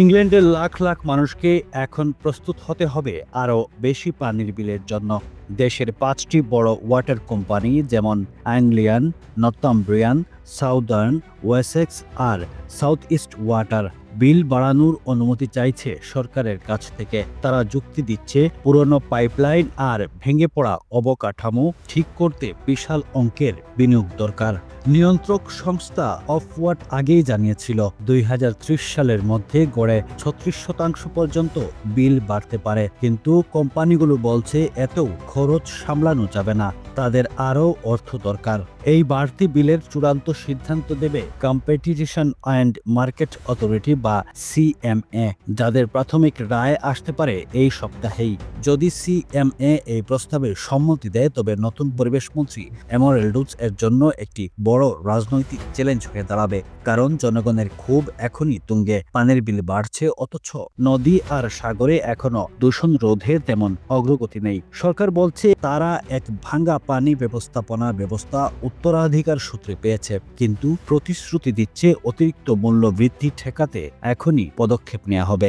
ইংল্যান্ডের লাখ লাখ মানুষকে এখন প্রস্তুত হতে হবে আরও বেশি পানির বিলের জন্য। দেশের ৫টি বড় ওয়াটার কোম্পানি যেমন অ্যাংলিয়ান, নর্থাম্ব্রিয়ান, সাউদার্ন, ওয়েসেক্স আর সাউথ ইস্ট ওয়াটার বিল বাড়ানোর অনুমতি চাইছে সরকারের কাছ থেকে। তারা যুক্তি দিচ্ছে, পুরনো পাইপলাইন আর ভেঙে পড়া অবকাঠামো ঠিক করতে বিশাল অঙ্কের বিনিয়োগ দরকার। নিয়ন্ত্রক সংস্থা অফওয়াট আগেই জানিয়েছিল ২০৩০ সালের মধ্যে গড়ে ৩৬% পর্যন্ত বিল বাড়তে পারে, কিন্তু কোম্পানিগুলো বলছে এতেও খরচ সামলানো যাবে না, তাদের আরও অর্থ দরকার। এই বাড়তি বিলের চূড়ান্ত সিদ্ধান্ত দেবে কম্পিটিশন অ্যান্ড মার্কেট অথরিটি বা সিএমএ, যাদের প্রাথমিক রায় আসতে পারে এই সপ্তাহেই। যদি সিএমএ এই প্রস্তাবে সম্মতি দেয়, তবে নতুন পরিবেশ মন্ত্রী এমারেল্ডস এর জন্য একটি বড় রাজনৈতিক চ্যালেঞ্জ হয়ে দাঁড়াবে, কারণ জনগণের ক্ষোভ এখনই তুঙ্গে। পানির বিল বাড়ছে, অথচ নদী আর সাগরে এখনো দূষণ রোধে তেমন অগ্রগতি নেই। সরকার বলছে তারা এক ভাঙ্গা পানি ব্যবস্থাপনা ব্যবস্থা উত্তরাধিকার সূত্রে পেয়েছে, কিন্তু প্রতিশ্রুতি দিচ্ছে অতিরিক্ত মূল্য বৃদ্ধি ঠেকাতে এখনই পদক্ষেপ নেওয়া হবে।